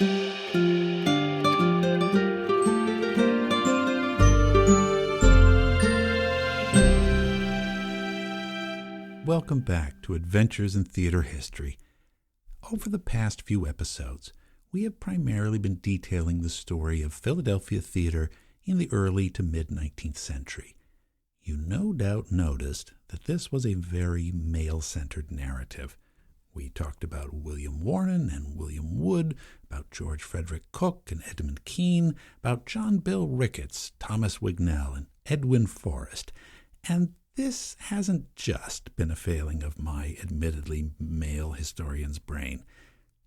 Welcome back to Adventures in Theater History. Over the past few episodes, we have primarily been detailing the story of Philadelphia theater in the early to mid-19th century. You no doubt noticed that this was a very male-centered narrative. We talked about William Warren and William Wood, about George Frederick Cook and Edmund Kean, about John Bill Ricketts, Thomas Wignell, and Edwin Forrest. And this hasn't just been a failing of my admittedly male historian's brain.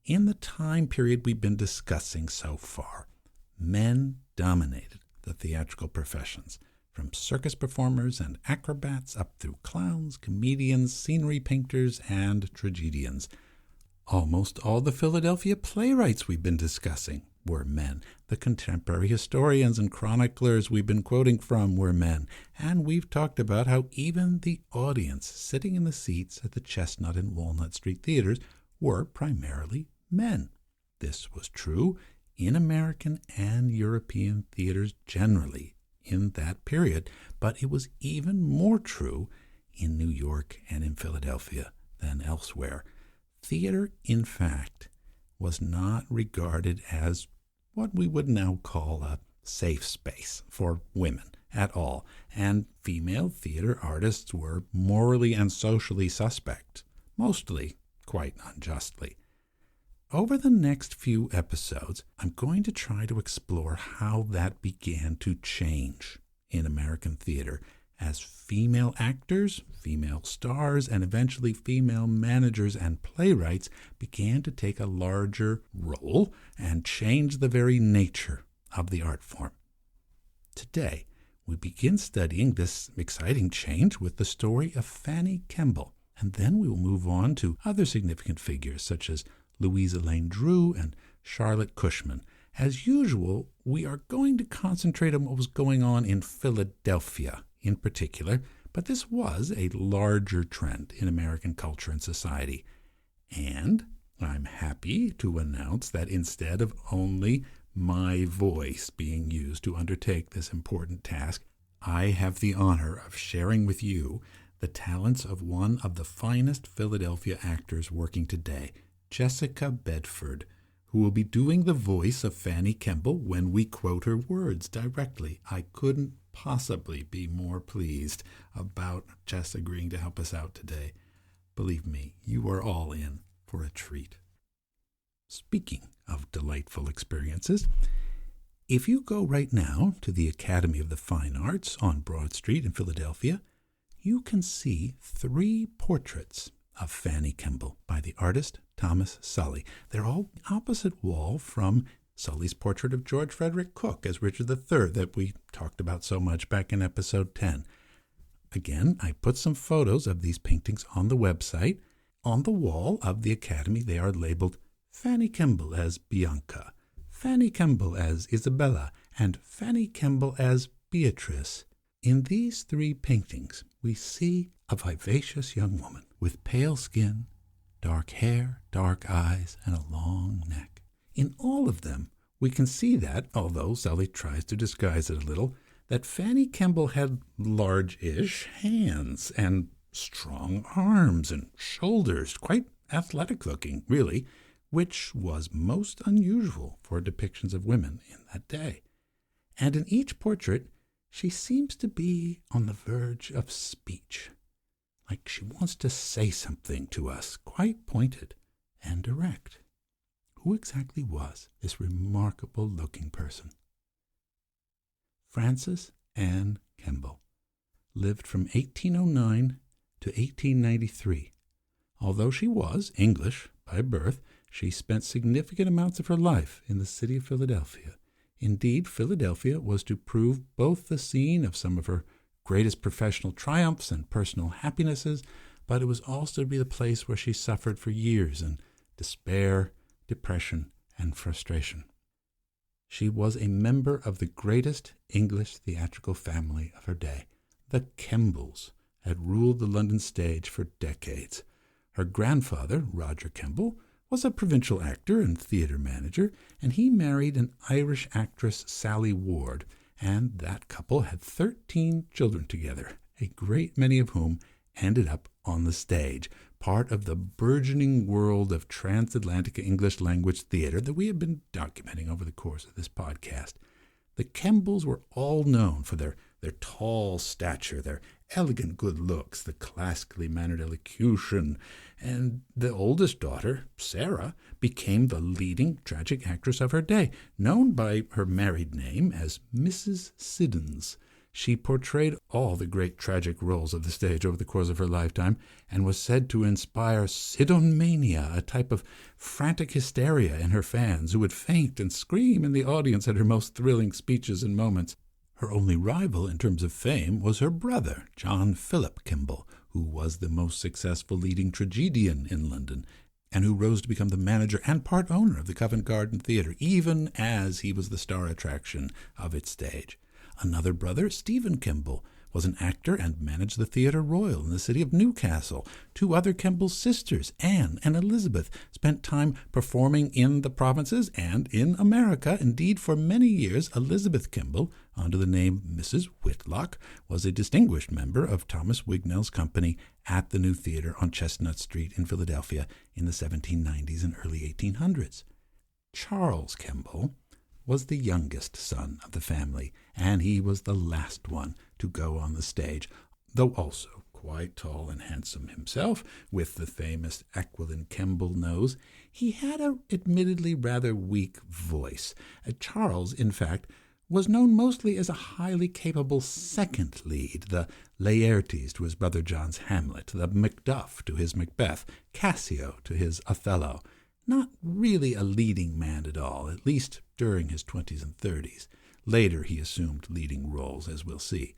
In the time period we've been discussing so far, men dominated the theatrical professions, from circus performers and acrobats up through clowns, comedians, scenery painters, and tragedians. Almost all the Philadelphia playwrights we've been discussing were men. The contemporary historians and chroniclers we've been quoting from were men. And we've talked about how even the audience sitting in the seats at the Chestnut and Walnut Street theaters were primarily men. This was true in American and European theaters generally in that period, but it was even more true in New York and in Philadelphia than elsewhere. Theater, in fact, was not regarded as what we would now call a safe space for women at all, and female theater artists were morally and socially suspect, mostly quite unjustly. Over the next few episodes, I'm going to try to explore how that began to change in American theater as female actors, female stars, and eventually female managers and playwrights began to take a larger role and change the very nature of the art form. Today, we begin studying this exciting change with the story of Fanny Kemble, and then we will move on to other significant figures such as Louisa Lane Drew and Charlotte Cushman. As usual, we are going to concentrate on what was going on in Philadelphia in particular, but this was a larger trend in American culture and society. And I'm happy to announce that instead of only my voice being used to undertake this important task, I have the honor of sharing with you the talents of one of the finest Philadelphia actors working today, Jessica Bedford, who will be doing the voice of Fanny Kemble when we quote her words directly. I couldn't possibly be more pleased about Jess agreeing to help us out today. Believe me, you are all in for a treat. Speaking of delightful experiences, if you go right now to the Academy of the Fine Arts on Broad Street in Philadelphia, you can see 3 portraits of Fanny Kemble by the artist Thomas Sully. They're all opposite wall from Sully's portrait of George Frederick Cook as Richard III that we talked about so much back in episode 10. Again, I put some photos of these paintings on the website. On the wall of the Academy, they are labeled Fanny Kemble as Bianca, Fanny Kemble as Isabella, and Fanny Kemble as Beatrice. In these 3 paintings, we see a vivacious young woman with pale skin, dark hair, dark eyes, and a long neck. In all of them, we can see that, although Sully tries to disguise it a little, that Fanny Kemble had large-ish hands and strong arms and shoulders, quite athletic-looking, really, which was most unusual for depictions of women in that day. And in each portrait, she seems to be on the verge of speech, like she wants to say something to us, quite pointed and direct. Who exactly was this remarkable-looking person? Frances Anne Kemble lived from 1809 to 1893. Although she was English by birth, she spent significant amounts of her life in the city of Philadelphia. Indeed, Philadelphia was to prove both the scene of some of her greatest professional triumphs and personal happinesses, but it was also to be the place where she suffered for years in despair, depression, and frustration. She was a member of the greatest English theatrical family of her day. The Kembles had ruled the London stage for decades. Her grandfather, Roger Kemble, was a provincial actor and theater manager, and he married an Irish actress, Sally Ward, and that couple had 13 children together, a great many of whom ended up on the stage, part of the burgeoning world of transatlantic English language theater that we have been documenting over the course of this podcast. The Kembles were all known for their tall stature, their elegant good looks, the classically mannered elocution, and the oldest daughter, Sarah, became the leading tragic actress of her day, known by her married name as Mrs. Siddons. She portrayed all the great tragic roles of the stage over the course of her lifetime and was said to inspire Siddonsmania, a type of frantic hysteria in her fans who would faint and scream in the audience at her most thrilling speeches and moments. Her only rival in terms of fame was her brother, John Philip Kemble, who was the most successful leading tragedian in London and who rose to become the manager and part owner of the Covent Garden Theatre, even as he was the star attraction of its stage. Another brother, Stephen Kemble, was an actor and managed the Theatre Royal in the city of Newcastle. Two other Kemble sisters, Anne and Elizabeth, spent time performing in the provinces and in America. Indeed, for many years, Elizabeth Kemble, under the name Mrs. Whitlock, was a distinguished member of Thomas Wignell's company at the New Theatre on Chestnut Street in Philadelphia in the 1790s and early 1800s. Charles Kemble was the youngest son of the family, and he was the last one to go on the stage, though also quite tall and handsome himself, with the famous aquiline Kemble nose. He had a admittedly rather weak voice. Charles, in fact, was known mostly as a highly capable second lead, the Laertes to his brother John's Hamlet, the Macduff to his Macbeth, Cassio to his Othello. Not really a leading man at all, at least during his 20s and 30s. Later he assumed leading roles, as we'll see.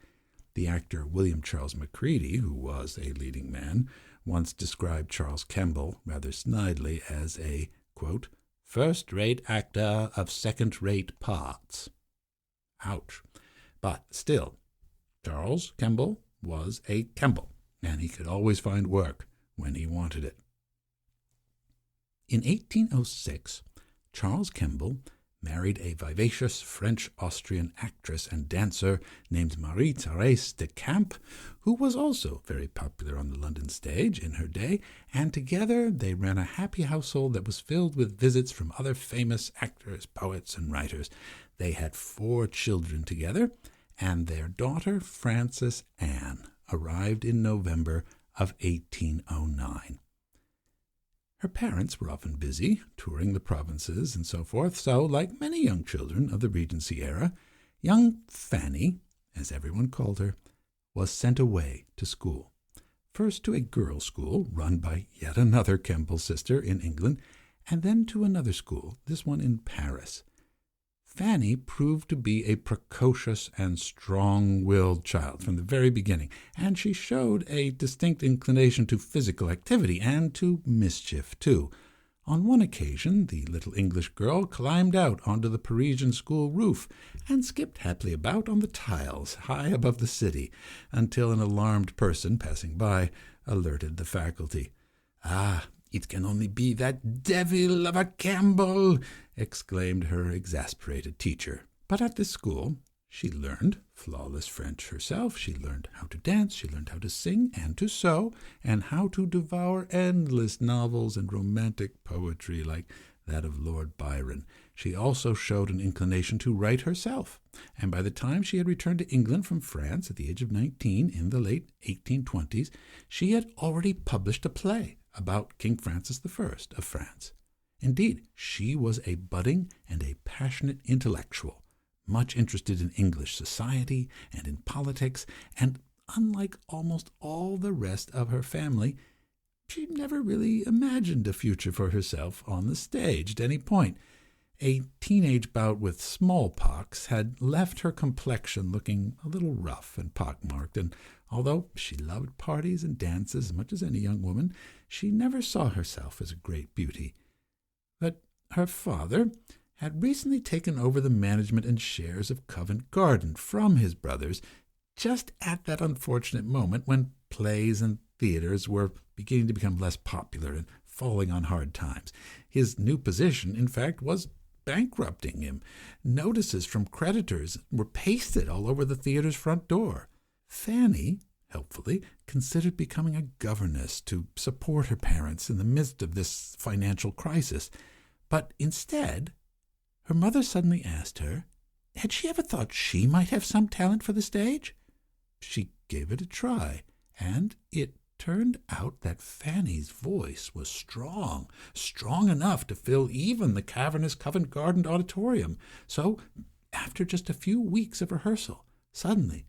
The actor William Charles Macready, who was a leading man, once described Charles Kemble rather snidely as a, quote, first-rate actor of second-rate parts. Ouch. But still, Charles Kemble was a Kemble, and he could always find work when he wanted it. In 1806, Charles Kemble married a vivacious French-Austrian actress and dancer named Marie-Thérèse de Camp, who was also very popular on the London stage in her day, and together they ran a happy household that was filled with visits from other famous actors, poets, and writers. They had 4 children together, and their daughter, Frances Anne, arrived in November of 1809. Her parents were often busy, touring the provinces and so forth, so, like many young children of the Regency era, young Fanny, as everyone called her, was sent away to school. First to a girls' school run by yet another Kemble sister in England, and then to another school, this one in Paris. Fanny proved to be a precocious and strong-willed child from the very beginning, and she showed a distinct inclination to physical activity and to mischief, too. On one occasion, the little English girl climbed out onto the Parisian school roof and skipped happily about on the tiles high above the city until an alarmed person passing by alerted the faculty. "Ah, it can only be that devil of a Kemble!" exclaimed her exasperated teacher. But at this school she learned flawless French herself. She learned how to dance, she learned how to sing and to sew, and how to devour endless novels and romantic poetry like that of Lord Byron. She also showed an inclination to write herself, and by the time she had returned to England from France at the age of 19 in the late 1820s, she had already published a play about King Francis I of France. Indeed, she was a budding and a passionate intellectual, much interested in English society and in politics, and unlike almost all the rest of her family, she never really imagined a future for herself on the stage at any point. A teenage bout with smallpox had left her complexion looking a little rough and pockmarked, and although she loved parties and dances as much as any young woman, she never saw herself as a great beauty. But her father had recently taken over the management and shares of Covent Garden from his brothers, just at that unfortunate moment when plays and theaters were beginning to become less popular and falling on hard times. His new position, in fact, was bankrupting him. Notices from creditors were pasted all over the theater's front door. Fanny, helpfully, considered becoming a governess to support her parents in the midst of this financial crisis. But instead, her mother suddenly asked her, had she ever thought she might have some talent for the stage? She gave it a try, and it turned out that Fanny's voice was strong enough to fill even the cavernous Covent Garden auditorium. So, after just a few weeks of rehearsal, suddenly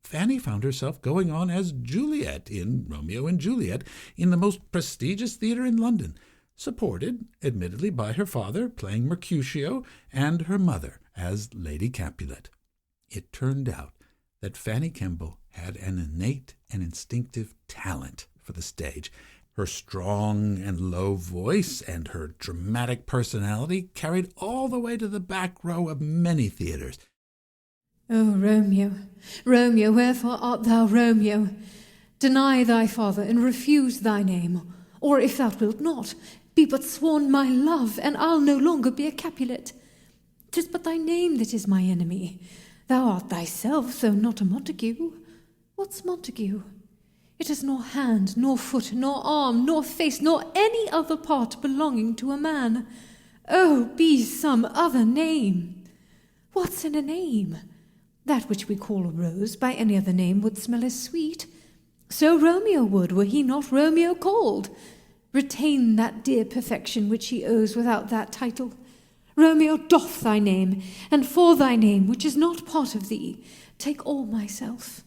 Fanny found herself going on as Juliet in Romeo and Juliet in the most prestigious theater in London, supported, admittedly, by her father playing Mercutio and her mother as Lady Capulet. It turned out that Fanny Kemble had an innate and instinctive talent for the stage. Her strong and low voice and her dramatic personality carried all the way to the back row of many theaters. O Romeo, Romeo, wherefore art thou Romeo? Deny thy father and refuse thy name, or if thou wilt not, be but sworn my love, and I'll no longer be a Capulet. 'Tis but thy name that is my enemy. Thou art thyself, though not a Montague. What's Montague? It is nor hand, nor foot, nor arm, nor face, nor any other part belonging to a man. Oh, be some other name. What's in a name? That which we call a rose by any other name would smell as sweet. So Romeo would, were he not Romeo called. Retain that dear perfection which he owes without that title. Romeo, doff thy name, and for thy name, which is not part of thee, take all myself.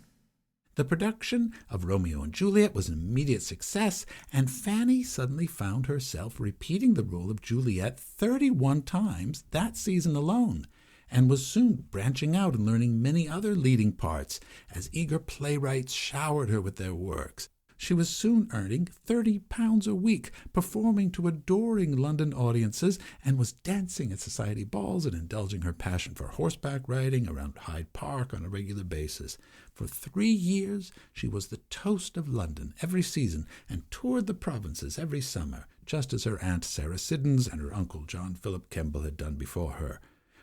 The production of Romeo and Juliet was an immediate success, and Fanny suddenly found herself repeating the role of Juliet 31 times that season alone, and was soon branching out and learning many other leading parts as eager playwrights showered her with their works. She was soon earning £30 a week, performing to adoring London audiences, and was dancing at society balls and indulging her passion for horseback riding around Hyde Park on a regular basis. For 3 years, she was the toast of London every season and toured the provinces every summer, just as her Aunt Sarah Siddons and her uncle John Philip Kemble had done before her.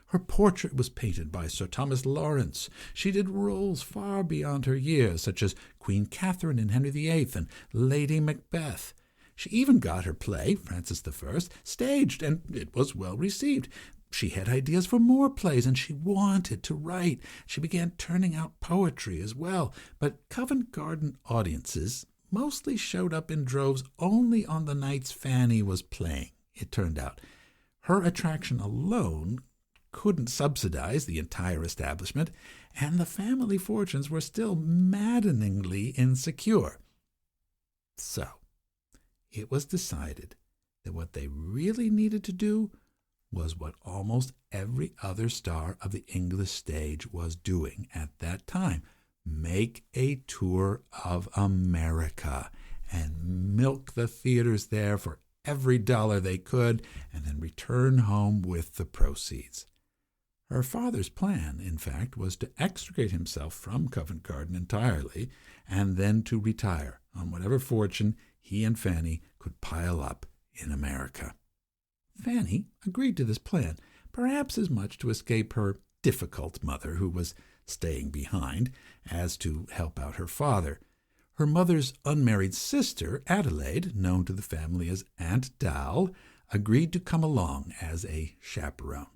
Her portrait was painted by Sir Thomas Lawrence. She did roles far beyond her years, such as Queen Catherine in Henry VIII and Lady Macbeth. She even got her play, Francis I, staged, and it was well received. She had ideas for more plays, and she wanted to write. She began turning out poetry as well, but Covent Garden audiences mostly showed up in droves only on the nights Fanny was playing, it turned out. Her attraction alone couldn't subsidize the entire establishment, and the family fortunes were still maddeningly insecure. So, it was decided that what they really needed to do was what almost every other star of the English stage was doing at that time: make a tour of America and milk the theaters there for every dollar they could, and then return home with the proceeds. Her father's plan, in fact, was to extricate himself from Covent Garden entirely, and then to retire on whatever fortune he and Fanny could pile up in America. Fanny agreed to this plan, perhaps as much to escape her difficult mother, who was staying behind, as to help out her father. Her mother's unmarried sister, Adelaide, known to the family as Aunt Dal, agreed to come along as a chaperone.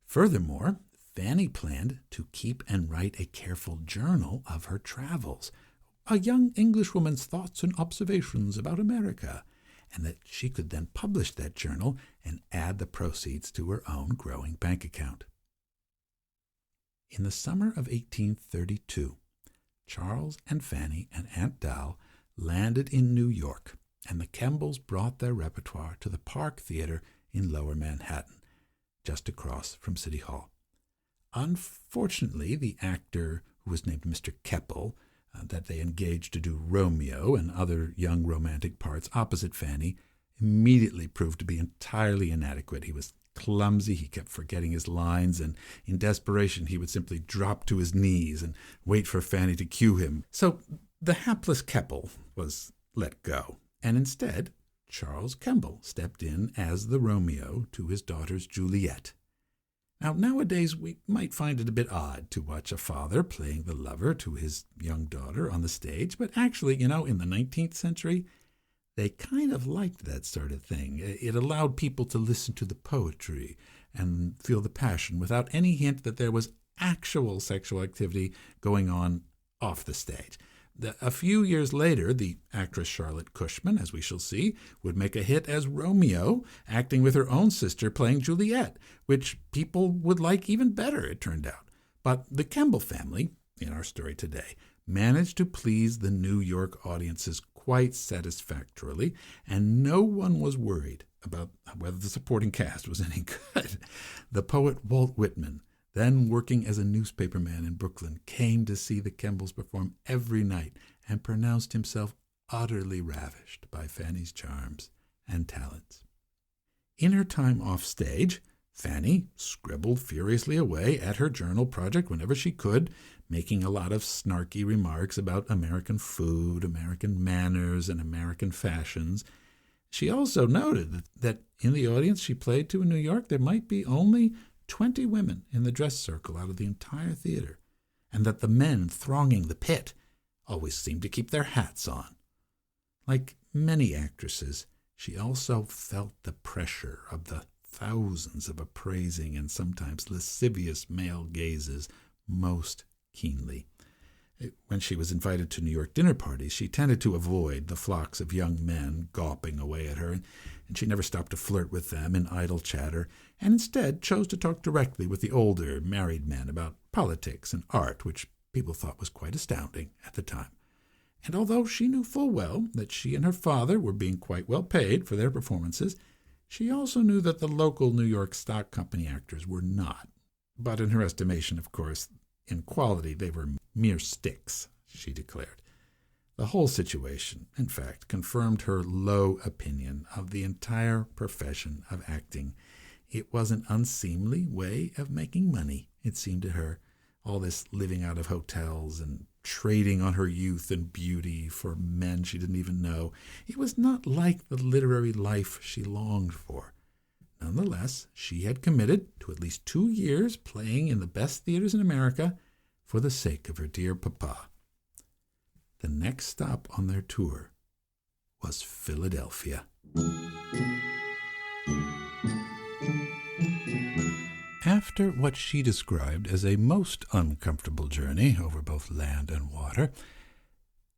Furthermore, Fanny planned to keep and write a careful journal of her travels, a young Englishwoman's thoughts and observations about America, and that she could then publish that journal and add the proceeds to her own growing bank account. In the summer of 1832, Charles and Fanny and Aunt Dal landed in New York, and the Kembles brought their repertoire to the Park Theater in Lower Manhattan, just across from City Hall. Unfortunately, the actor who was named Mr. Keppel, that they engaged to do Romeo and other young romantic parts opposite Fanny, immediately proved to be entirely inadequate. He was clumsy, he kept forgetting his lines, and in desperation he would simply drop to his knees and wait for Fanny to cue him. So the hapless Keppel was let go, and instead Charles Kemble stepped in as the Romeo to his daughter's Juliet. Now, nowadays, we might find it a bit odd to watch a father playing the lover to his young daughter on the stage, but actually, in the 19th century, they kind of liked that sort of thing. It allowed people to listen to the poetry and feel the passion without any hint that there was actual sexual activity going on off the stage. A few years later, the actress Charlotte Cushman, as we shall see, would make a hit as Romeo, acting with her own sister playing Juliet, which people would like even better, it turned out. But the Kemble family, in our story today, managed to please the New York audiences quite satisfactorily, and no one was worried about whether the supporting cast was any good. The poet Walt Whitman, then working as a newspaperman in Brooklyn, came to see the Kembles perform every night and pronounced himself utterly ravished by Fanny's charms and talents. In her time off stage, Fanny scribbled furiously away at her journal project whenever she could, making a lot of snarky remarks about American food, American manners, and American fashions. She also noted that in the audience she played to in New York, there might be only 20 women in the dress circle out of the entire theater, and that the men thronging the pit always seemed to keep their hats on. Like many actresses, she also felt the pressure of the thousands of appraising and sometimes lascivious male gazes most keenly. When she was invited to New York dinner parties, she tended to avoid the flocks of young men gawping away at her, and she never stopped to flirt with them in idle chatter, and instead chose to talk directly with the older, married men about politics and art, which people thought was quite astounding at the time. And although she knew full well that she and her father were being quite well paid for their performances, she also knew that the local New York stock company actors were not. But in her estimation, of course, in quality, they were mere sticks, she declared. The whole situation, in fact, confirmed her low opinion of the entire profession of acting. It was an unseemly way of making money, it seemed to her, all this living out of hotels and trading on her youth and beauty for men she didn't even know. It was not like the literary life she longed for. Nonetheless, she had committed to at least 2 years playing in the best theaters in America for the sake of her dear papa. The next stop on their tour was Philadelphia. After what she described as a most uncomfortable journey over both land and water,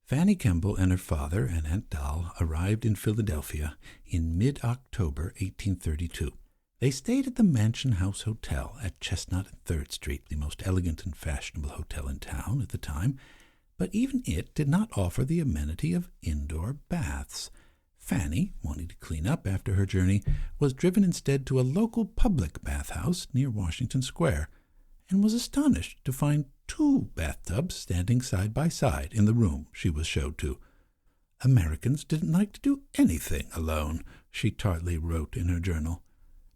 Fanny Kemble and her father and Aunt Doll arrived in Philadelphia in mid-October 1832. They stayed at the Mansion House Hotel at Chestnut and 3rd Street, the most elegant and fashionable hotel in town at the time, but even it did not offer the amenity of indoor baths. Fanny, wanting to clean up after her journey, was driven instead to a local public bathhouse near Washington Square, and was astonished to find 2 bathtubs standing side by side in the room she was showed to. Americans didn't like to do anything alone, she tartly wrote in her journal.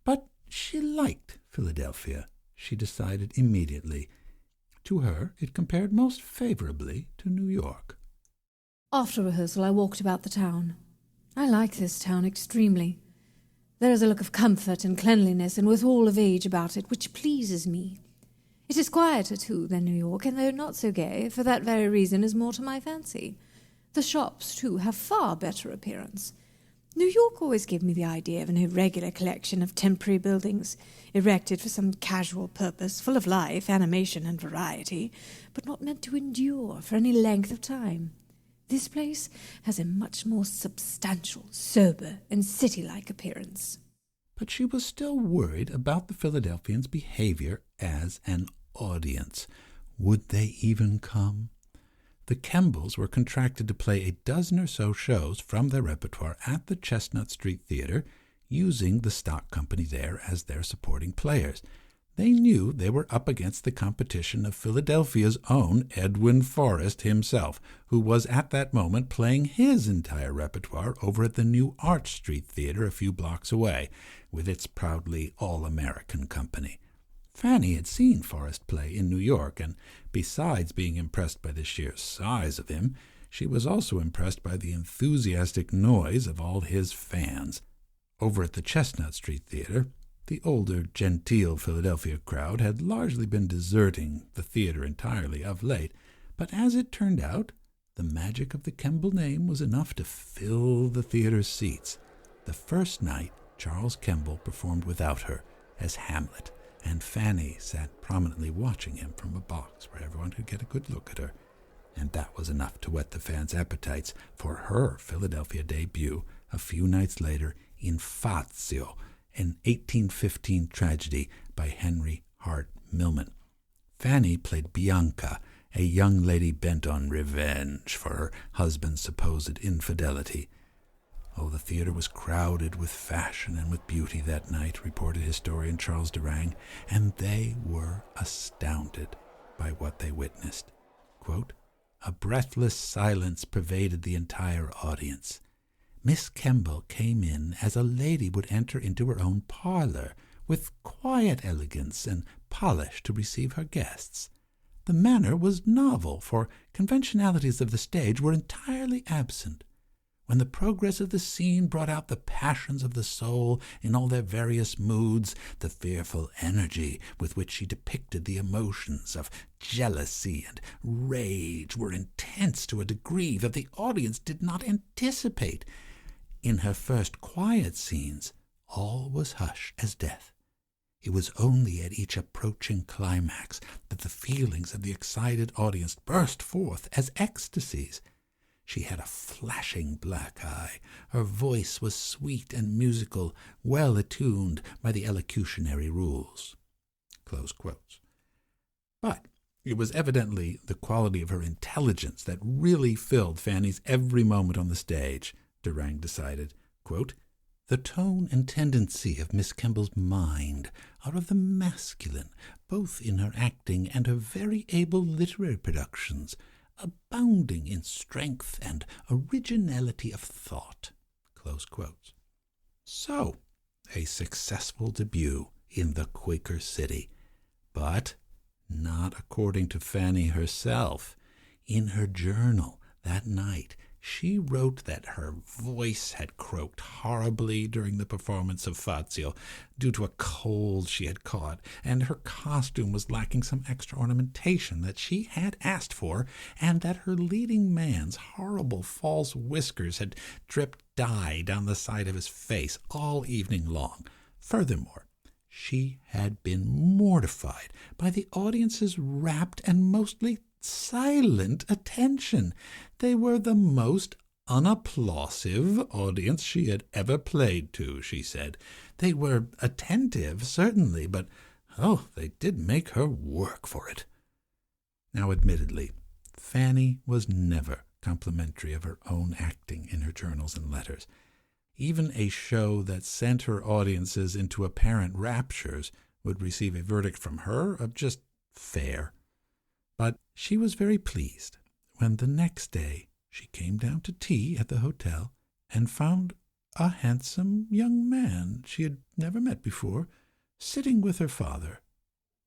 But she liked Philadelphia, she decided immediately. To her, it compared most favorably to New York. After rehearsal, I walked about the town. I like this town extremely. There is a look of comfort and cleanliness and withal of age about it which pleases me. It is quieter, too, than New York, and though not so gay, for that very reason is more to my fancy. The shops, too, have far better appearance. New York always gave me the idea of an irregular collection of temporary buildings, erected for some casual purpose, full of life, animation, and variety, but not meant to endure for any length of time. This place has a much more substantial, sober, and city-like appearance. But she was still worried about the Philadelphians' behavior as an audience. Would they even come? The Kembles were contracted to play a dozen or so shows from their repertoire at the Chestnut Street Theater, using the stock company there as their supporting players. They knew they were up against the competition of Philadelphia's own Edwin Forrest himself, who was at that moment playing his entire repertoire over at the new Arch Street Theater a few blocks away, with its proudly all-American company. Fanny had seen Forrest play in New York, and besides being impressed by the sheer size of him, she was also impressed by the enthusiastic noise of all his fans. Over at the Chestnut Street Theater, the older, genteel Philadelphia crowd had largely been deserting the theater entirely of late, but as it turned out, the magic of the Kemble name was enough to fill the theater's seats. The first night, Charles Kemble performed without her as Hamlet, and Fanny sat prominently watching him from a box where everyone could get a good look at her. And that was enough to whet the fans' appetites for her Philadelphia debut a few nights later in Fazio, an 1815 tragedy by Henry Hart Millman. Fanny played Bianca, a young lady bent on revenge for her husband's supposed infidelity. Oh, the theater was crowded with fashion and with beauty that night, reported historian Charles Durang, and they were astounded by what they witnessed. Quote, "A breathless silence pervaded the entire audience. Miss Kemble came in as a lady would enter into her own parlor, with quiet elegance and polish to receive her guests. The manner was novel, for conventionalities of the stage were entirely absent. When the progress of the scene brought out the passions of the soul in all their various moods, the fearful energy with which she depicted the emotions of jealousy and rage were intense to a degree that the audience did not anticipate. In her first quiet scenes, all was hush as death. It was only at each approaching climax that the feelings of the excited audience burst forth as ecstasies. She had a flashing black eye. Her voice was sweet and musical, well attuned by the elocutionary rules." Close quotes. But it was evidently the quality of her intelligence that really filled Fanny's every moment on the stage, Durang decided. Quote, "The tone and tendency of Miss Kemble's mind are of the masculine, both in her acting and her very able literary productions, abounding in strength and originality of thought." Close quotes. So, a successful debut in the Quaker City, but not according to Fanny herself. In her journal that night, she wrote that her voice had croaked horribly during the performance of Fazio due to a cold she had caught, and her costume was lacking some extra ornamentation that she had asked for, and that her leading man's horrible false whiskers had dripped dye down the side of his face all evening long. Furthermore, she had been mortified by the audience's rapt and mostly silent attention. They were the most unapplausive audience she had ever played to, she said. They were attentive, certainly, but, they did make her work for it. Now, admittedly, Fanny was never complimentary of her own acting in her journals and letters. Even a show that sent her audiences into apparent raptures would receive a verdict from her of just fair. But she was very pleased when the next day she came down to tea at the hotel and found a handsome young man she had never met before sitting with her father,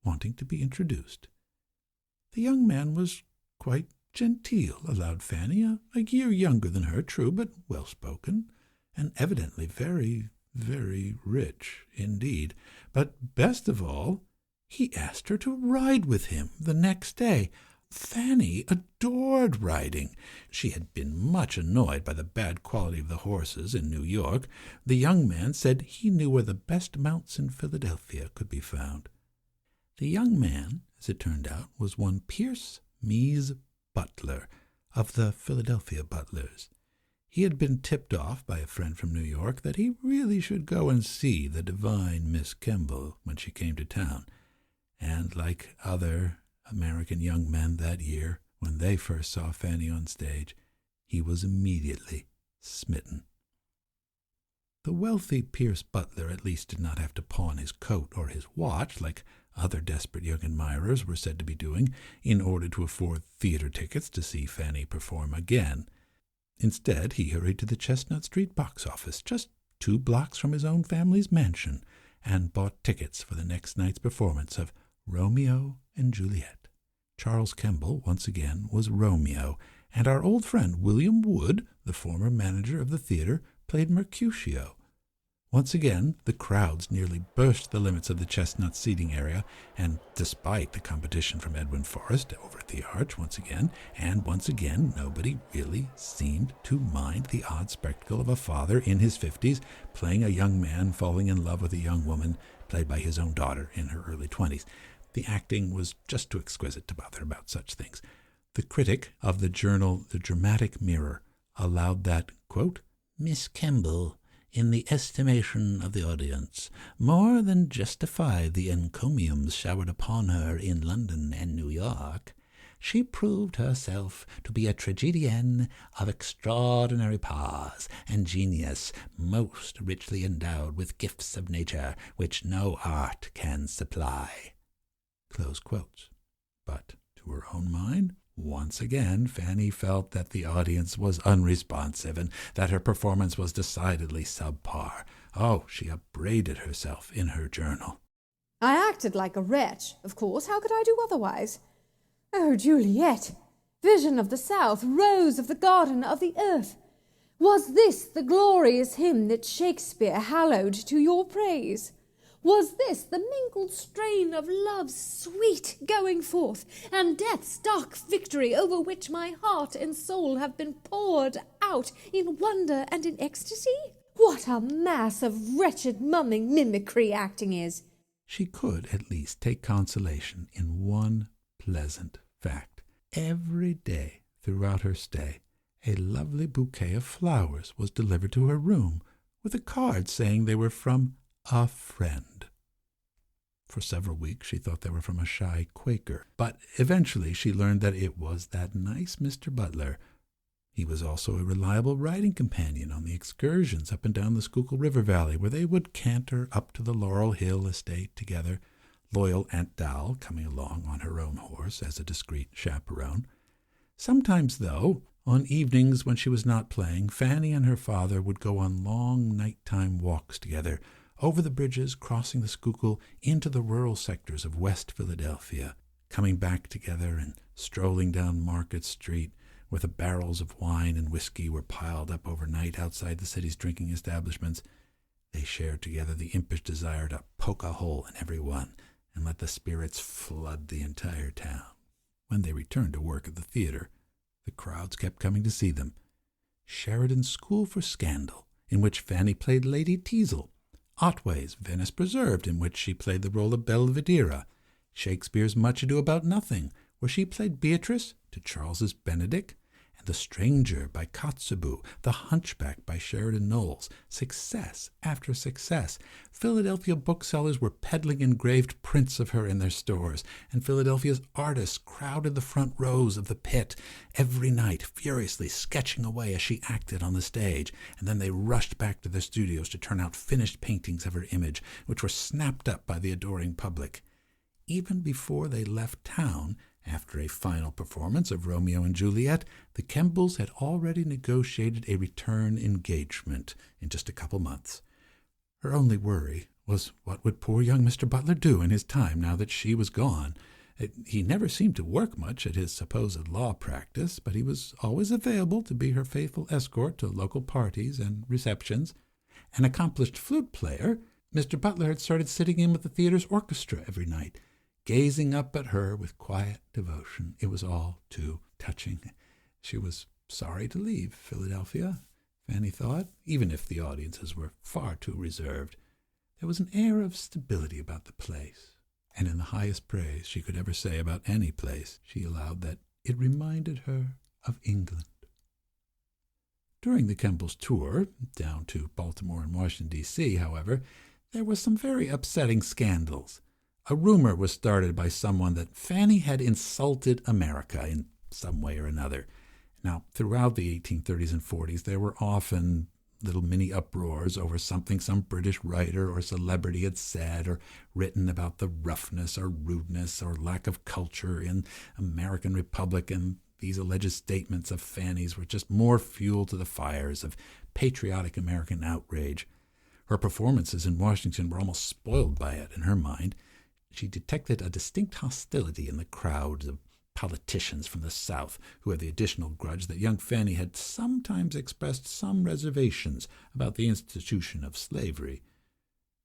wanting to be introduced. The young man was quite genteel, allowed Fanny, a year younger than her, true, but well-spoken, and evidently very, very rich indeed. But best of all, he asked her to ride with him the next day. Fanny adored riding. She had been much annoyed by the bad quality of the horses in New York. The young man said he knew where the best mounts in Philadelphia could be found. The young man, as it turned out, was one Pierce Mies Butler, of the Philadelphia Butlers. He had been tipped off by a friend from New York that he really should go and see the divine Miss Kemble when she came to town. And like other American young men that year, when they first saw Fanny on stage, he was immediately smitten. The wealthy Pierce Butler at least did not have to pawn his coat or his watch, like other desperate young admirers were said to be doing, in order to afford theater tickets to see Fanny perform again. Instead, he hurried to the Chestnut Street box office, just 2 blocks from his own family's mansion, and bought tickets for the next night's performance of Romeo and Juliet. Charles Kemble, once again, was Romeo, And our old friend William Wood, the former manager of the theater, played Mercutio. Once again, the crowds nearly burst the limits of the Chestnut seating area, and despite the competition from Edwin Forrest over at the Arch once again, nobody really seemed to mind the odd spectacle of a father in his 50s playing a young man falling in love with a young woman played by his own daughter in her early 20s. The acting was just too exquisite to bother about such things. The critic of the journal The Dramatic Mirror allowed that, quote, Miss Kemble, in the estimation of the audience, more than justified the encomiums showered upon her in London and New York. She proved herself to be a tragedienne of extraordinary powers and genius, most richly endowed with gifts of nature which no art can supply. Close quotes. But to her own mind, once again, Fanny felt that the audience was unresponsive and that her performance was decidedly subpar. Oh, she upbraided herself in her journal. I acted like a wretch, of course. How could I do otherwise? Oh, Juliet, vision of the south, rose of the garden of the earth, was this the glorious hymn that Shakespeare hallowed to your praise? Was this the mingled strain of love's sweet going forth, and death's dark victory over which my heart and soul have been poured out in wonder and in ecstasy? What a mass of wretched mumming mimicry acting is! She could at least take consolation in one pleasant fact. Every day throughout her stay, a lovely bouquet of flowers was delivered to her room, with a card saying they were from a friend. For several weeks she thought they were from a shy Quaker, but eventually she learned that it was that nice Mr. Butler. He was also a reliable riding companion on the excursions up and down the Schuylkill River Valley, where they would canter up to the Laurel Hill estate together, loyal Aunt Dal coming along on her own horse as a discreet chaperone. Sometimes, though, on evenings when she was not playing, Fanny and her father would go on long nighttime walks together, over the bridges, crossing the Schuylkill into the rural sectors of West Philadelphia, coming back together and strolling down Market Street, where the barrels of wine and whiskey were piled up overnight outside the city's drinking establishments. They shared together the impish desire to poke a hole in every one and let the spirits flood the entire town. When they returned to work at the theater, the crowds kept coming to see them. Sheridan's School for Scandal, in which Fanny played Lady Teazle, Otway's Venice Preserved, in which she played the role of Belvidera, Shakespeare's Much Ado About Nothing, where she played Beatrice to Charles's Benedick, and The Stranger by Kotzebue, The Hunchback by Sheridan Knowles. Success after success. Philadelphia booksellers were peddling engraved prints of her in their stores, and Philadelphia's artists crowded the front rows of the pit every night, furiously sketching away as she acted on the stage, and then they rushed back to their studios to turn out finished paintings of her image, which were snapped up by the adoring public. Even before they left town, after a final performance of Romeo and Juliet, the Kembles had already negotiated a return engagement in just a couple months. Her only worry was what would poor young Mr. Butler do in his time now that she was gone. He never seemed to work much at his supposed law practice, but he was always available to be her faithful escort to local parties and receptions. An accomplished flute player, Mr. Butler had started sitting in with the theater's orchestra every night, gazing up at her with quiet devotion. It was all too touching. She was sorry to leave Philadelphia, Fanny thought, even if the audiences were far too reserved. There was an air of stability about the place, and in the highest praise she could ever say about any place, she allowed that it reminded her of England. During the Kembles' tour, down to Baltimore and Washington, D.C., however, there were some very upsetting scandals. A rumor was started by someone that Fanny had insulted America in some way or another. Now, throughout the 1830s and 40s, there were often little mini uproars over something some British writer or celebrity had said or written about the roughness or rudeness or lack of culture in American Republic, and these alleged statements of Fanny's were just more fuel to the fires of patriotic American outrage. Her performances in Washington were almost spoiled by it in her mind. She detected a distinct hostility in the crowds of politicians from the South who had the additional grudge that young Fanny had sometimes expressed some reservations about the institution of slavery.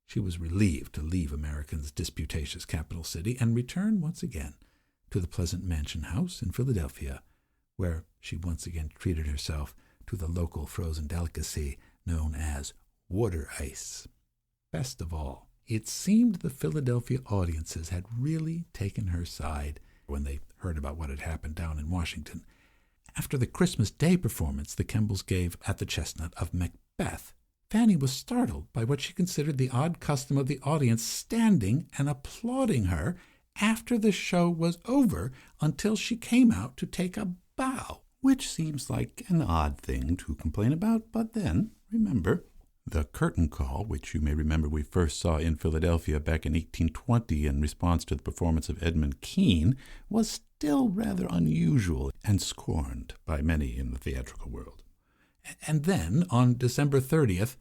She was relieved to leave America's disputatious capital city and return once again to the pleasant mansion house in Philadelphia, where she once again treated herself to the local frozen delicacy known as water ice. Best of all, it seemed the Philadelphia audiences had really taken her side when they heard about what had happened down in Washington. After the Christmas Day performance the Kembles gave at the Chestnut of Macbeth, Fanny was startled by what she considered the odd custom of the audience standing and applauding her after the show was over until she came out to take a bow, which seems like an odd thing to complain about, but then, remember, the curtain call, which you may remember we first saw in Philadelphia back in 1820 in response to the performance of Edmund Kean, was still rather unusual and scorned by many in the theatrical world. And then, on December 30th,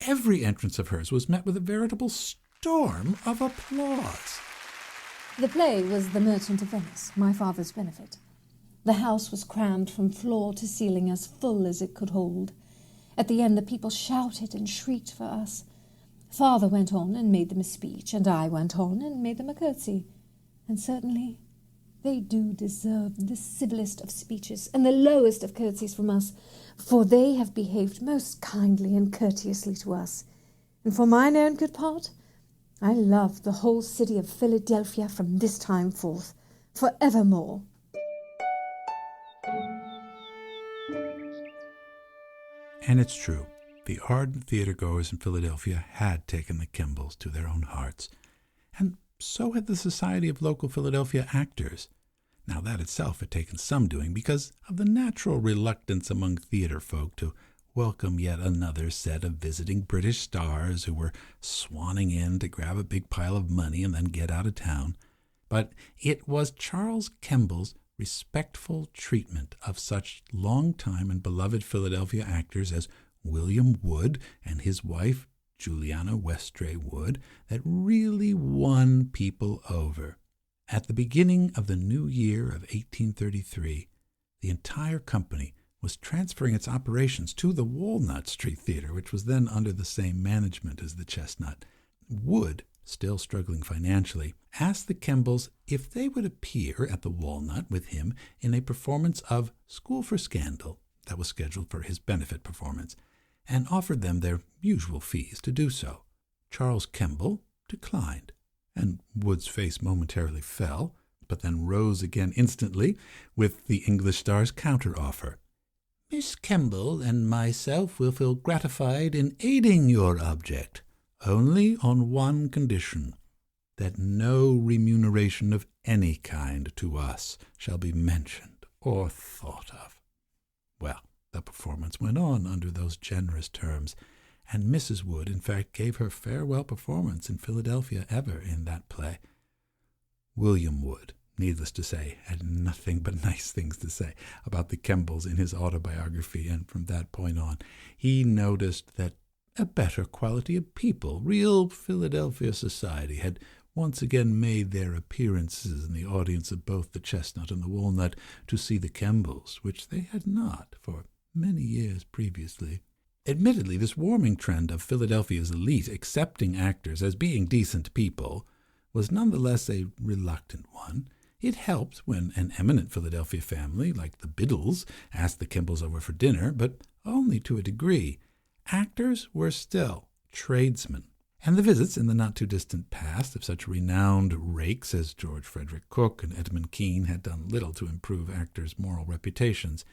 every entrance of hers was met with a veritable storm of applause. The play was The Merchant of Venice, my father's benefit. The house was crammed from floor to ceiling as full as it could hold. At the end, the people shouted and shrieked for us. Father went on and made them a speech, and I went on and made them a curtsy. And certainly they do deserve the civilest of speeches and the lowest of curtsies from us, for they have behaved most kindly and courteously to us. And for mine own good part, I love the whole city of Philadelphia from this time forth, for evermore. And it's true, the ardent theatergoers in Philadelphia had taken the Kembles to their own hearts, and so had the Society of Local Philadelphia Actors. Now that itself had taken some doing because of the natural reluctance among theater folk to welcome yet another set of visiting British stars who were swanning in to grab a big pile of money and then get out of town. But it was Charles Kemble's respectful treatment of such long-time and beloved Philadelphia actors as William Wood and his wife, Juliana Westray Wood, that really won people over. At the beginning of the new year of 1833, the entire company was transferring its operations to the Walnut Street Theater, which was then under the same management as the Chestnut. Wood, still struggling financially, asked the Kembles if they would appear at the Walnut with him in a performance of School for Scandal that was scheduled for his benefit performance, and offered them their usual fees to do so. Charles Kemble declined, and Wood's face momentarily fell, but then rose again instantly with the English star's counter-offer. "Miss Kemble and myself will feel gratified in aiding your object, only on one condition, that no remuneration of any kind to us shall be mentioned or thought of." Well, the performance went on under those generous terms, and Mrs. Wood, in fact, gave her farewell performance in Philadelphia ever in that play. William Wood, needless to say, had nothing but nice things to say about the Kembles in his autobiography, and from that point on, he noticed that a better quality of people, real Philadelphia society, had once again made their appearances in the audience of both the Chestnut and the Walnut to see the Kembles, which they had not for many years previously. Admittedly, this warming trend of Philadelphia's elite accepting actors as being decent people was nonetheless a reluctant one. It helped when an eminent Philadelphia family, like the Biddles, asked the Kembles over for dinner, but only to a degree. Actors were still tradesmen, and the visits in the not-too-distant past of such renowned rakes as George Frederick Cook and Edmund Kean had done little to improve actors' moral reputations,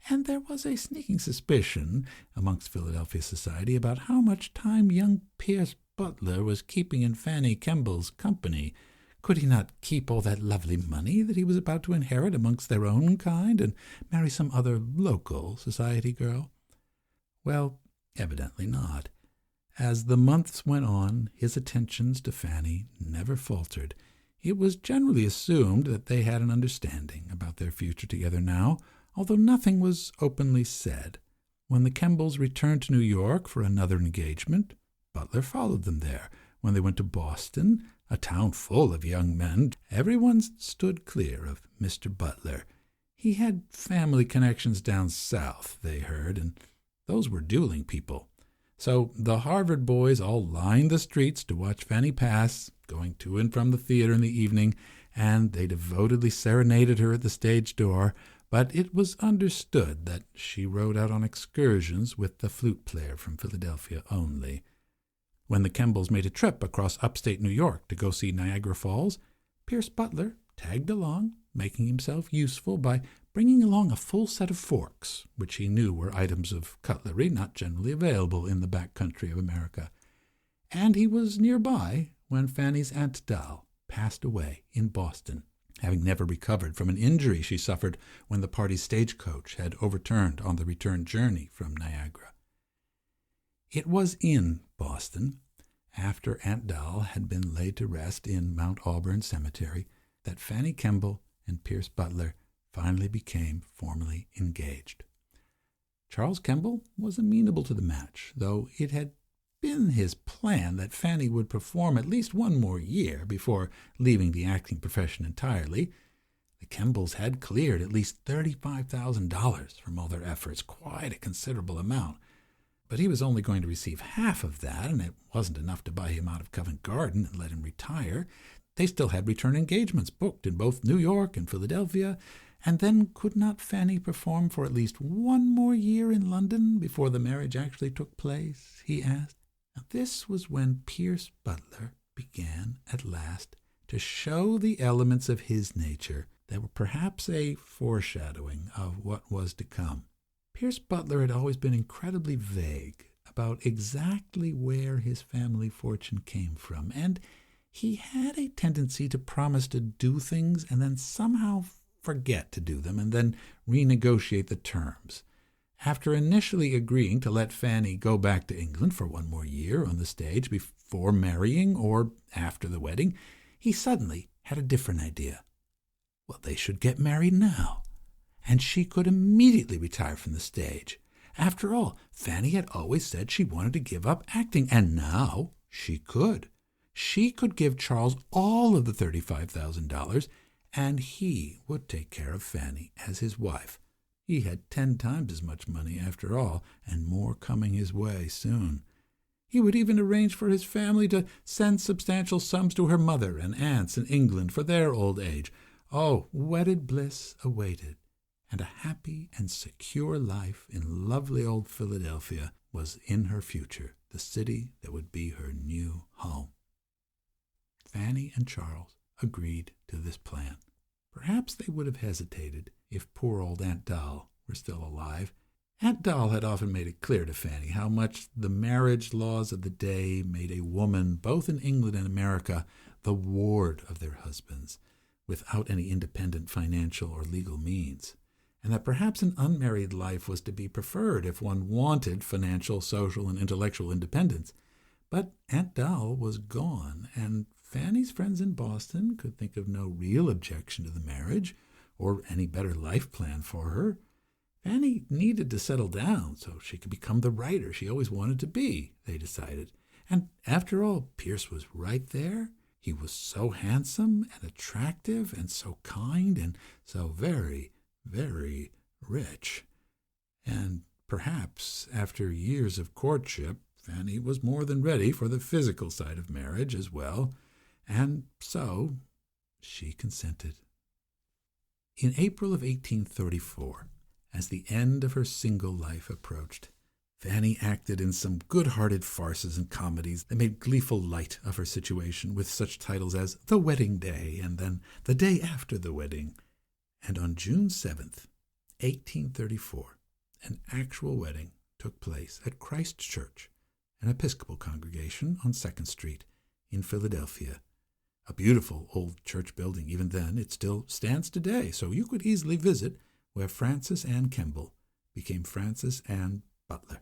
and there was a sneaking suspicion amongst Philadelphia society about how much time young Pierce Butler was keeping in Fanny Kemble's company. Could he not keep all that lovely money that he was about to inherit amongst their own kind and marry some other local society girl? Well, evidently not. As the months went on, his attentions to Fanny never faltered. It was generally assumed that they had an understanding about their future together now, although nothing was openly said. When the Kembles returned to New York for another engagement, Butler followed them there. When they went to Boston, a town full of young men, everyone stood clear of Mr. Butler. He had family connections down south, they heard, and those were dueling people. So the Harvard boys all lined the streets to watch Fanny pass, going to and from the theater in the evening, and they devotedly serenaded her at the stage door, but it was understood that she rode out on excursions with the flute player from Philadelphia only. When the Kembles made a trip across upstate New York to go see Niagara Falls, Pierce Butler tagged along, making himself useful by bringing along a full set of forks, which he knew were items of cutlery not generally available in the back country of America. And he was nearby when Fanny's Aunt Doll passed away in Boston, having never recovered from an injury she suffered when the party's stagecoach had overturned on the return journey from Niagara. It was in Boston, after Aunt Doll had been laid to rest in Mount Auburn Cemetery, that Fanny Kemble and Pierce Butler finally became formally engaged. Charles Kemble was amenable to the match, though it had been his plan that Fanny would perform at least one more year before leaving the acting profession entirely. The Kembles had cleared at least $35,000 from all their efforts, quite a considerable amount. But he was only going to receive half of that, and it wasn't enough to buy him out of Covent Garden and let him retire. They still had return engagements booked in both New York and Philadelphia, and then could not Fanny perform for at least one more year in London before the marriage actually took place, he asked. Now, this was when Pierce Butler began at last to show the elements of his nature that were perhaps a foreshadowing of what was to come. Pierce Butler had always been incredibly vague about exactly where his family fortune came from, and he had a tendency to promise to do things and then somehow forget to do them and then renegotiate the terms. After initially agreeing to let Fanny go back to England for one more year on the stage before marrying or after the wedding, he suddenly had a different idea. Well, they should get married now, and she could immediately retire from the stage. After all, Fanny had always said she wanted to give up acting, and now she could. She could give Charles all of the $35,000, and he would take care of Fanny as his wife. He had 10 times as much money after all, and more coming his way soon. He would even arrange for his family to send substantial sums to her mother and aunts in England for their old age. Oh, wedded bliss awaited, and a happy and secure life in lovely old Philadelphia was in her future, the city that would be her new home. Fanny and Charles agreed to this plan. Perhaps they would have hesitated if poor old Aunt Doll were still alive. Aunt Doll had often made it clear to Fanny how much the marriage laws of the day made a woman, both in England and America, the ward of their husbands, without any independent financial or legal means, and that perhaps an unmarried life was to be preferred if one wanted financial, social, and intellectual independence. But Aunt Doll was gone, and Fanny's friends in Boston could think of no real objection to the marriage, or any better life plan for her. Fanny needed to settle down so she could become the writer she always wanted to be, they decided. And after all, Pierce was right there. He was so handsome and attractive and so kind and so very, very rich. And perhaps after years of courtship, Fanny was more than ready for the physical side of marriage as well. And so she consented. In April of 1834, as the end of her single life approached, Fanny acted in some good-hearted farces and comedies that made gleeful light of her situation, with such titles as The Wedding Day and then The Day After the Wedding. And on June 7th, 1834, an actual wedding took place at Christ Church, an Episcopal congregation on 2nd Street in Philadelphia. A beautiful old church building. Even then, it still stands today, so you could easily visit, where Frances Ann Kemble became Frances Ann Butler.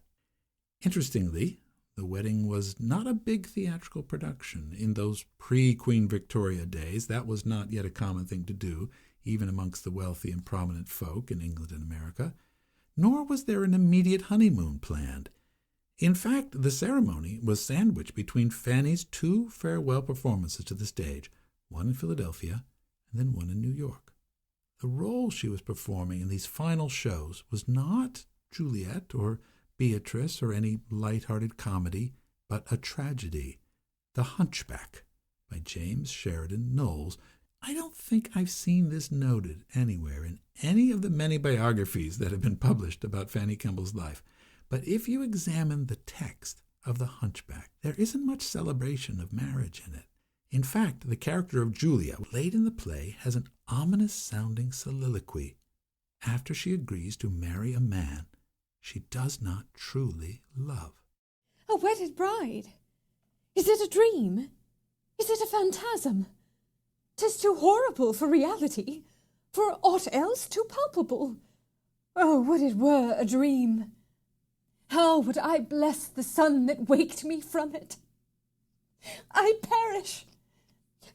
Interestingly, the wedding was not a big theatrical production. In those pre-Queen Victoria days, that was not yet a common thing to do, even amongst the wealthy and prominent folk in England and America. Nor was there an immediate honeymoon planned. In fact, the ceremony was sandwiched between Fanny's 2 farewell performances to the stage, one in Philadelphia and then one in New York. The role she was performing in these final shows was not Juliet or Beatrice or any light-hearted comedy, but a tragedy, The Hunchback, by James Sheridan Knowles. I don't think I've seen this noted anywhere in any of the many biographies that have been published about Fanny Kemble's life. But if you examine the text of The Hunchback, there isn't much celebration of marriage in it. In fact, the character of Julia, late in the play, has an ominous-sounding soliloquy. After she agrees to marry a man she does not truly love. A wedded bride? Is it a dream? Is it a phantasm? 'Tis too horrible for reality, for aught else too palpable. Oh, would it were a dream! How would I bless the sun that waked me from it! I perish,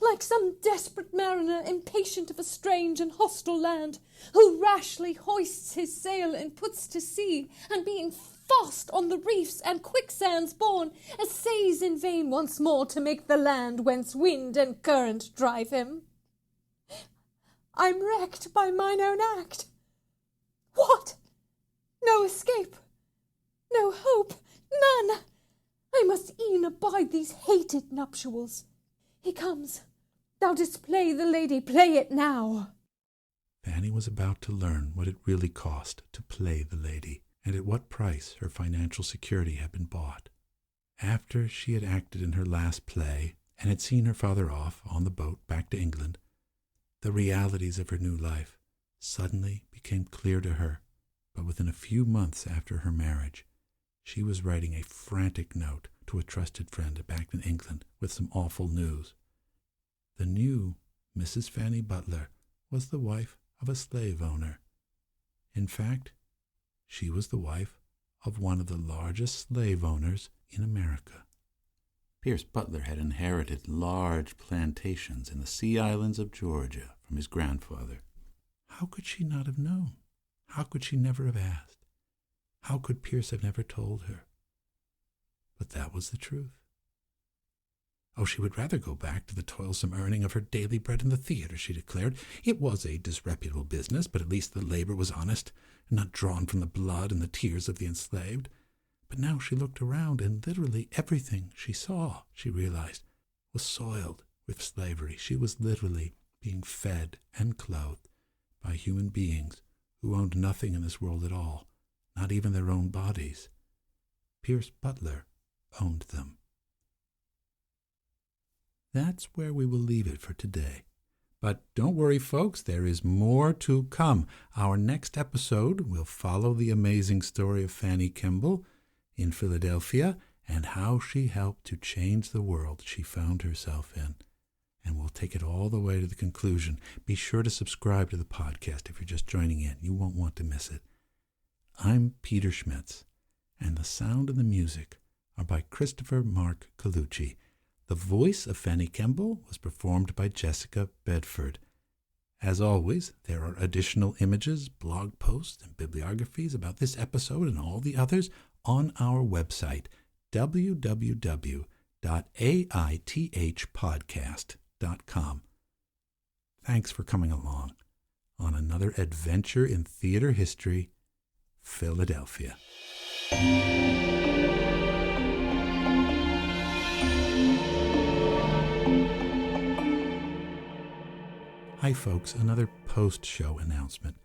like some desperate mariner impatient of a strange and hostile land, who rashly hoists his sail and puts to sea, and being fast on the reefs and quicksands borne, essays in vain once more to make the land whence wind and current drive him. I'm wrecked by mine own act. What? No escape, no hope, none. I must e'en abide these hated nuptials. He comes. Thou didst play the lady, play it now. Fanny was about to learn what it really cost to play the lady, and at what price her financial security had been bought. After she had acted in her last play, and had seen her father off on the boat back to England, the realities of her new life suddenly became clear to her. But within a few months after her marriage, she was writing a frantic note to a trusted friend back in England with some awful news. The new Mrs. Fanny Butler was the wife of a slave owner. In fact, she was the wife of one of the largest slave owners in America. Pierce Butler had inherited large plantations in the Sea Islands of Georgia from his grandfather. How could she not have known? How could she never have asked? How could Pierce have never told her? But that was the truth. Oh, she would rather go back to the toilsome earning of her daily bread in the theater, she declared. It was a disreputable business, but at least the labor was honest, and not drawn from the blood and the tears of the enslaved. But now she looked around, and literally everything she saw, she realized, was soiled with slavery. She was literally being fed and clothed by human beings who owned nothing in this world at all, not even their own bodies. Pierce Butler owned them. That's where we will leave it for today. But don't worry, folks, there is more to come. Our next episode will follow the amazing story of Fanny Kemble in Philadelphia and how she helped to change the world she found herself in. And we'll take it all the way to the conclusion. Be sure to subscribe to the podcast if you're just joining in. You won't want to miss it. I'm Peter Schmitz, and the sound and the music are by Christopher Mark Colucci. The voice of Fanny Kemble was performed by Jessica Bedford. As always, there are additional images, blog posts, and bibliographies about this episode and all the others on our website, www.aithpodcast.com. Thanks for coming along on another adventure in theater history, Philadelphia. Hi folks, another post-show announcement.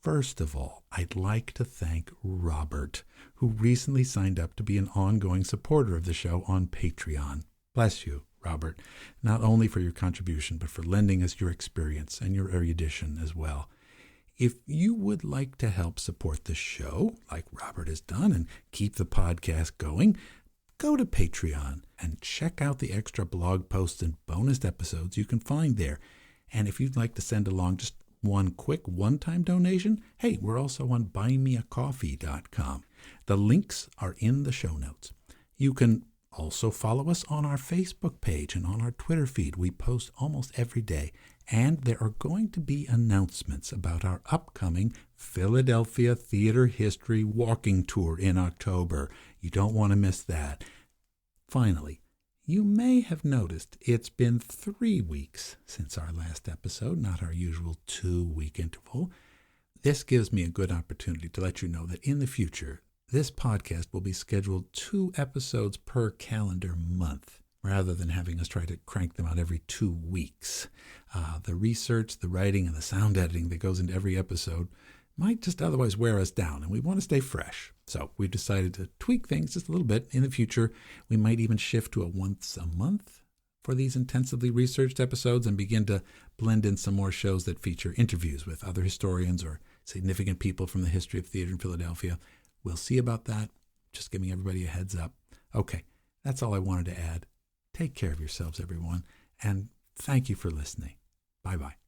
First of all, I'd like to thank Robert, who recently signed up to be an ongoing supporter of the show on Patreon. Bless you, Robert, not only for your contribution, but for lending us your experience and your erudition as well. If you would like to help support the show, like Robert has done, and keep the podcast going, go to Patreon and check out the extra blog posts and bonus episodes you can find there. And if you'd like to send along just one quick one-time donation, hey, we're also on buymeacoffee.com. The links are in the show notes. You can also follow us on our Facebook page and on our Twitter feed. We post almost every day. And there are going to be announcements about our upcoming Philadelphia Theater History Walking Tour in October. You don't want to miss that. Finally, You may have noticed it's been 3 weeks since our last episode, not our usual 2-week interval. This gives me a good opportunity to let you know that in the future, this podcast will be scheduled 2 episodes per calendar month, rather than having us try to crank them out every 2 weeks. The research, the writing, and the sound editing that goes into every episode might just otherwise wear us down, and we want to stay fresh. So we've decided to tweak things just a little bit. In the future, we might even shift to a once a month for these intensively researched episodes and begin to blend in some more shows that feature interviews with other historians or significant people from the history of theater in Philadelphia. We'll see about that. Just giving everybody a heads up. Okay, that's all I wanted to add. Take care of yourselves, everyone, and thank you for listening. Bye-bye.